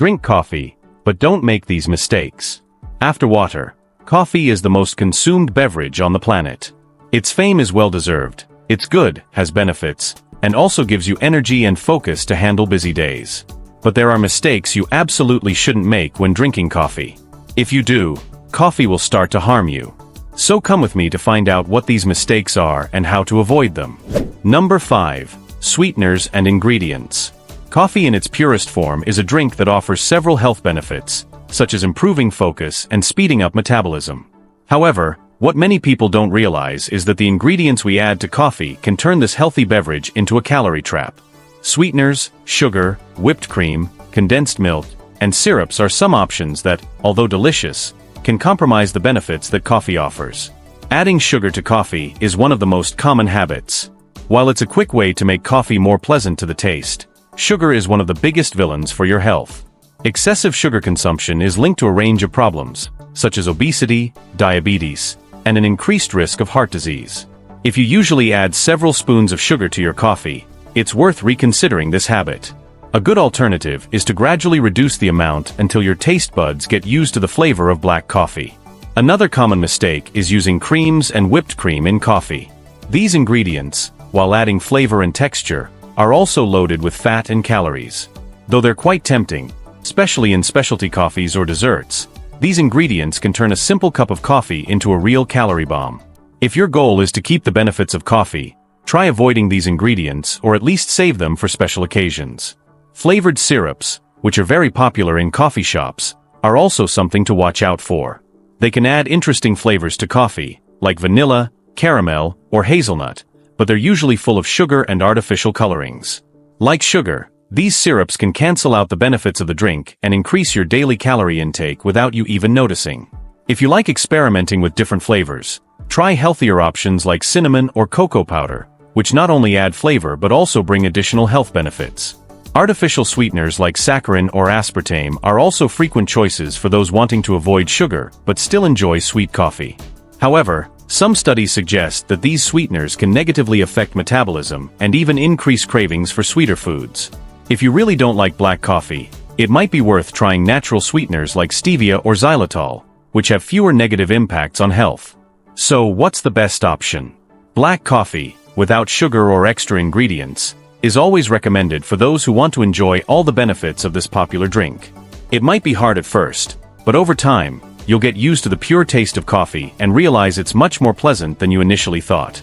Drink coffee, but don't make these mistakes. After water, coffee is the most consumed beverage on the planet. Its fame is well-deserved, it's good, has benefits, and also gives you energy and focus to handle busy days. But there are mistakes you absolutely shouldn't make when drinking coffee. If you do, coffee will start to harm you. So come with me to find out what these mistakes are and how to avoid them. Number 5. Sweeteners and ingredients. Coffee in its purest form is a drink that offers several health benefits, such as improving focus and speeding up metabolism. However, what many people don't realize is that the ingredients we add to coffee can turn this healthy beverage into a calorie trap. Sweeteners, sugar, whipped cream, condensed milk, and syrups are some options that, although delicious, can compromise the benefits that coffee offers. Adding sugar to coffee is one of the most common habits. While it's a quick way to make coffee more pleasant to the taste, sugar is one of the biggest villains for your health. Excessive sugar consumption is linked to a range of problems, such as obesity, diabetes, and an increased risk of heart disease. If you usually add several spoons of sugar to your coffee, it's worth reconsidering this habit. A good alternative is to gradually reduce the amount until your taste buds get used to the flavor of black coffee. Another common mistake is using creams and whipped cream in coffee. These ingredients, while adding flavor and texture, are also loaded with fat and calories. Though they're quite tempting, especially in specialty coffees or desserts, these ingredients can turn a simple cup of coffee into a real calorie bomb. If your goal is to keep the benefits of coffee, try avoiding these ingredients or at least save them for special occasions. Flavored syrups, which are very popular in coffee shops, are also something to watch out for. They can add interesting flavors to coffee, like vanilla, caramel, or hazelnut, but they're usually full of sugar and artificial colorings. Like sugar, these syrups can cancel out the benefits of the drink and increase your daily calorie intake without you even noticing. If you like experimenting with different flavors, try healthier options like cinnamon or cocoa powder, which not only add flavor but also bring additional health benefits. Artificial sweeteners like saccharin or aspartame are also frequent choices for those wanting to avoid sugar but still enjoy sweet coffee. However, some studies suggest that these sweeteners can negatively affect metabolism and even increase cravings for sweeter foods. If you really don't like black coffee, it might be worth trying natural sweeteners like stevia or xylitol, which have fewer negative impacts on health. So what's the best option? Black coffee, without sugar or extra ingredients, is always recommended for those who want to enjoy all the benefits of this popular drink. It might be hard at first, but over time, you'll get used to the pure taste of coffee and realize it's much more pleasant than you initially thought.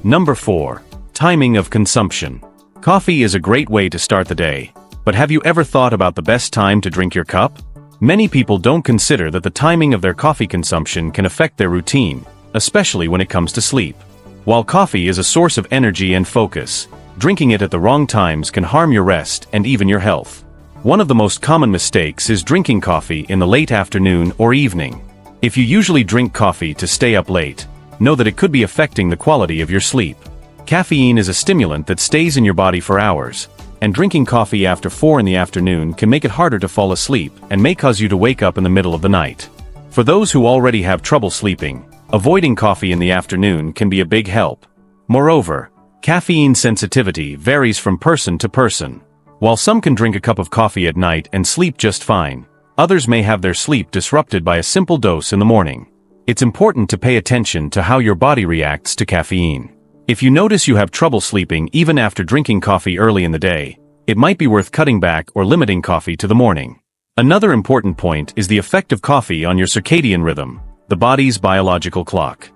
Number 4. Timing of consumption. Coffee is a great way to start the day, but have you ever thought about the best time to drink your cup? Many people don't consider that the timing of their coffee consumption can affect their routine, especially when it comes to sleep. While coffee is a source of energy and focus, drinking it at the wrong times can harm your rest and even your health. One of the most common mistakes is drinking coffee in the late afternoon or evening. If you usually drink coffee to stay up late, know that it could be affecting the quality of your sleep. Caffeine is a stimulant that stays in your body for hours, and drinking coffee after 4 in the afternoon can make it harder to fall asleep and may cause you to wake up in the middle of the night. For those who already have trouble sleeping, avoiding coffee in the afternoon can be a big help. Moreover, caffeine sensitivity varies from person to person. While some can drink a cup of coffee at night and sleep just fine, others may have their sleep disrupted by a simple dose in the morning. It's important to pay attention to how your body reacts to caffeine. If you notice you have trouble sleeping even after drinking coffee early in the day, it might be worth cutting back or limiting coffee to the morning. Another important point is the effect of coffee on your circadian rhythm, the body's biological clock.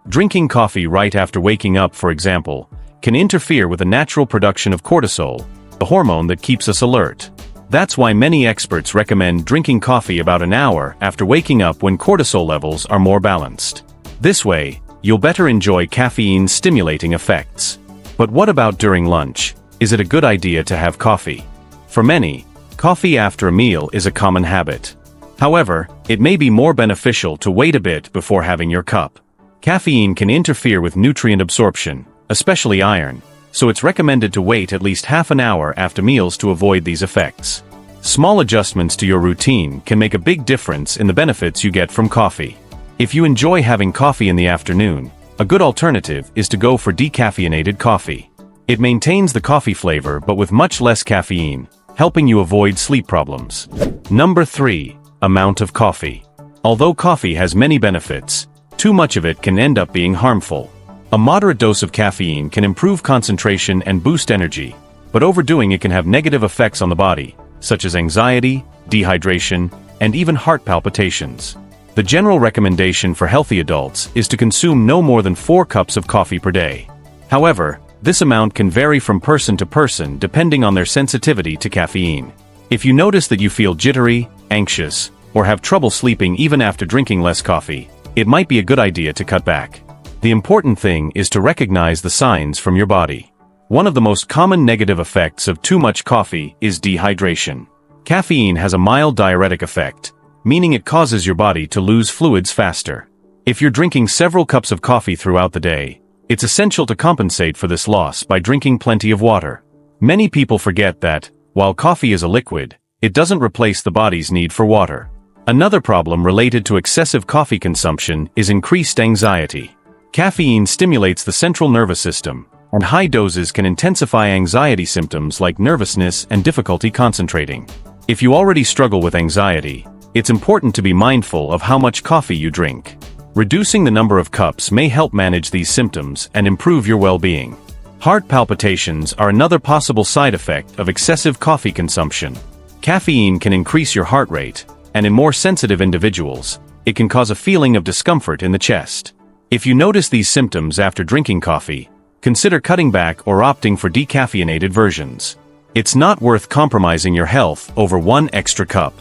Drinking coffee right after waking up, for example, can interfere with the natural production of cortisol, the hormone that keeps us alert. That's why many experts recommend drinking coffee about an hour after waking up when cortisol levels are more balanced. This way, you'll better enjoy caffeine's stimulating effects. But what about during lunch? Is it a good idea to have coffee? For many, coffee after a meal is a common habit. However, it may be more beneficial to wait a bit before having your cup. Caffeine can interfere with nutrient absorption, especially iron, so it's recommended to wait at least half an hour after meals to avoid these effects. Small adjustments to your routine can make a big difference in the benefits you get from coffee. If you enjoy having coffee in the afternoon, a good alternative is to go for decaffeinated coffee. It maintains the coffee flavor but with much less caffeine, helping you avoid sleep problems. Number 3. Amount of coffee. Although coffee has many benefits, too much of it can end up being harmful. A moderate dose of caffeine can improve concentration and boost energy, but overdoing it can have negative effects on the body, such as anxiety, dehydration, and even heart palpitations. The general recommendation for healthy adults is to consume no more than 4 cups of coffee per day. However, this amount can vary from person to person depending on their sensitivity to caffeine. If you notice that you feel jittery, anxious, or have trouble sleeping even after drinking less coffee, it might be a good idea to cut back. The important thing is to recognize the signs from your body. One of the most common negative effects of too much coffee is dehydration. Caffeine has a mild diuretic effect, meaning it causes your body to lose fluids faster. If you're drinking several cups of coffee throughout the day, it's essential to compensate for this loss by drinking plenty of water. Many people forget that, while coffee is a liquid, it doesn't replace the body's need for water. Another problem related to excessive coffee consumption is increased anxiety. Caffeine stimulates the central nervous system, and high doses can intensify anxiety symptoms like nervousness and difficulty concentrating. If you already struggle with anxiety, it's important to be mindful of how much coffee you drink. Reducing the number of cups may help manage these symptoms and improve your well-being. Heart palpitations are another possible side effect of excessive coffee consumption. Caffeine can increase your heart rate, and in more sensitive individuals, it can cause a feeling of discomfort in the chest. If you notice these symptoms after drinking coffee, consider cutting back or opting for decaffeinated versions. It's not worth compromising your health over 1 extra cup.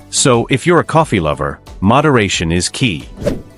So, if you're a coffee lover, moderation is key.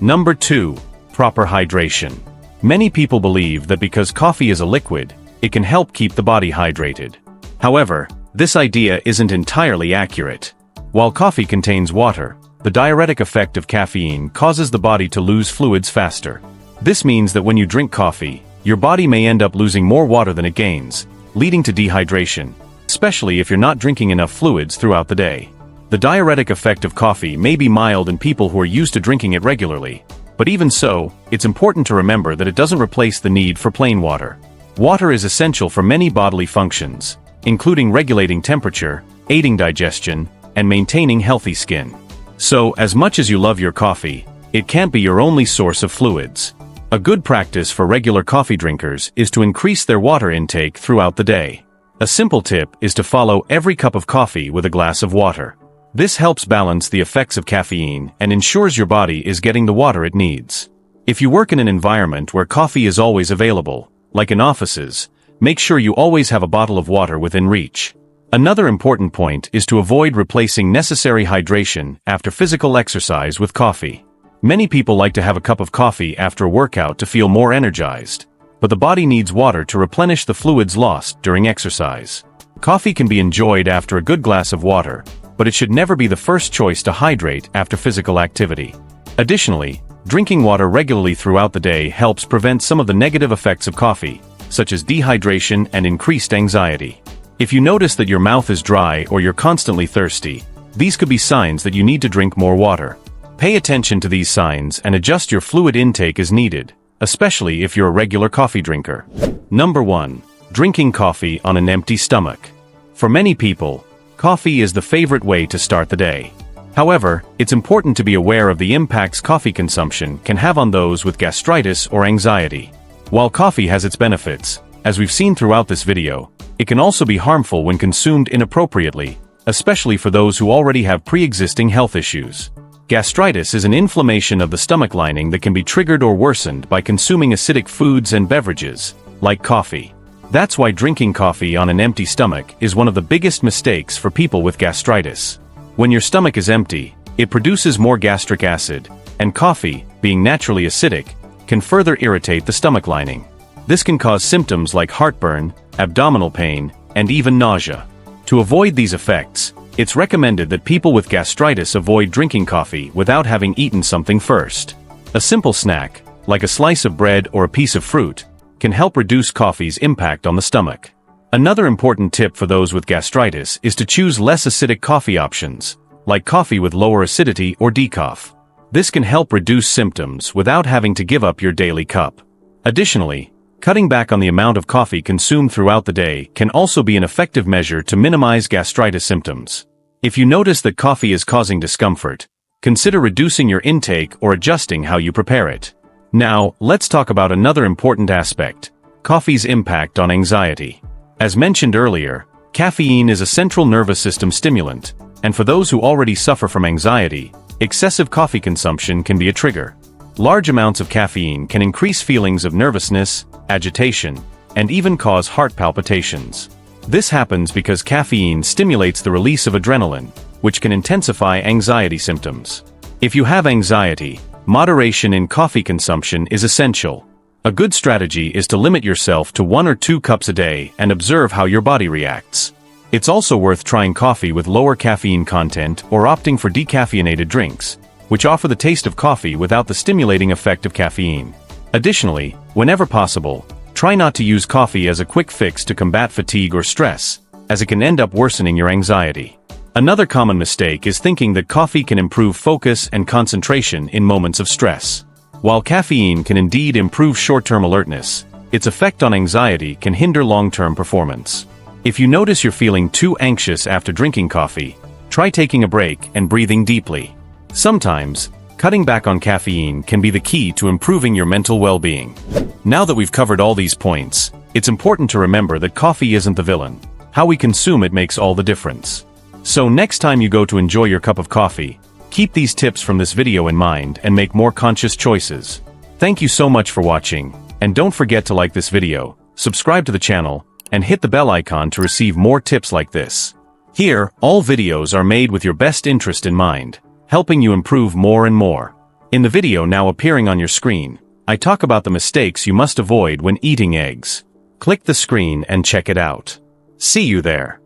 Number 2. Proper hydration. Many people believe that because coffee is a liquid, it can help keep the body hydrated. However, this idea isn't entirely accurate. While coffee contains water, the diuretic effect of caffeine causes the body to lose fluids faster. This means that when you drink coffee, your body may end up losing more water than it gains, leading to dehydration, especially if you're not drinking enough fluids throughout the day. The diuretic effect of coffee may be mild in people who are used to drinking it regularly, but even so, it's important to remember that it doesn't replace the need for plain water. Water is essential for many bodily functions, including regulating temperature, aiding digestion, and maintaining healthy skin. So, as much as you love your coffee, it can't be your only source of fluids. A good practice for regular coffee drinkers is to increase their water intake throughout the day. A simple tip is to follow every cup of coffee with a glass of water. This helps balance the effects of caffeine and ensures your body is getting the water it needs. If you work in an environment where coffee is always available, like in offices, make sure you always have a bottle of water within reach. Another important point is to avoid replacing necessary hydration after physical exercise with coffee. Many people like to have a cup of coffee after a workout to feel more energized, but the body needs water to replenish the fluids lost during exercise. Coffee can be enjoyed after a good glass of water, but it should never be the first choice to hydrate after physical activity. Additionally, drinking water regularly throughout the day helps prevent some of the negative effects of coffee, such as dehydration and increased anxiety. If you notice that your mouth is dry or you're constantly thirsty, these could be signs that you need to drink more water. Pay attention to these signs and adjust your fluid intake as needed, especially if you're a regular coffee drinker. Number 1. Drinking coffee on an empty stomach. For many people, coffee is the favorite way to start the day. However, it's important to be aware of the impacts coffee consumption can have on those with gastritis or anxiety. While coffee has its benefits, as we've seen throughout this video, it can also be harmful when consumed inappropriately, especially for those who already have pre-existing health issues. Gastritis is an inflammation of the stomach lining that can be triggered or worsened by consuming acidic foods and beverages, like coffee. That's why drinking coffee on an empty stomach is one of the biggest mistakes for people with gastritis. When your stomach is empty, it produces more gastric acid, and coffee, being naturally acidic, can further irritate the stomach lining. This can cause symptoms like heartburn, abdominal pain, and even nausea. To avoid these effects, it's recommended that people with gastritis avoid drinking coffee without having eaten something first. A simple snack, like a slice of bread or a piece of fruit, can help reduce coffee's impact on the stomach. Another important tip for those with gastritis is to choose less acidic coffee options, like coffee with lower acidity or decaf. This can help reduce symptoms without having to give up your daily cup. Additionally, Cutting back on the amount of coffee consumed throughout the day can also be an effective measure to minimize gastritis symptoms. If you notice that coffee is causing discomfort, consider reducing your intake or adjusting how you prepare it. Now, let's talk about another important aspect: coffee's impact on anxiety. As mentioned earlier, caffeine is a central nervous system stimulant, and for those who already suffer from anxiety, excessive coffee consumption can be a trigger. Large amounts of caffeine can increase feelings of nervousness, agitation, and even cause heart palpitations. This happens because caffeine stimulates the release of adrenaline, which can intensify anxiety symptoms. If you have anxiety, moderation in coffee consumption is essential. A good strategy is to limit yourself to 1 or 2 cups a day and observe how your body reacts. It's also worth trying coffee with lower caffeine content or opting for decaffeinated drinks, which offer the taste of coffee without the stimulating effect of caffeine. Additionally, whenever possible, try not to use coffee as a quick fix to combat fatigue or stress, as it can end up worsening your anxiety. Another common mistake is thinking that coffee can improve focus and concentration in moments of stress. While caffeine can indeed improve short-term alertness, its effect on anxiety can hinder long-term performance. If you notice you're feeling too anxious after drinking coffee, try taking a break and breathing deeply. Sometimes, cutting back on caffeine can be the key to improving your mental well-being. Now that we've covered all these points, it's important to remember that coffee isn't the villain. How we consume it makes all the difference. So next time you go to enjoy your cup of coffee, keep these tips from this video in mind and make more conscious choices. Thank you so much for watching, and don't forget to like this video, subscribe to the channel, and hit the bell icon to receive more tips like this. Here, all videos are made with your best interest in mind, helping you improve more and more. In the video now appearing on your screen, I talk about the mistakes you must avoid when eating eggs. Click the screen and check it out. See you there.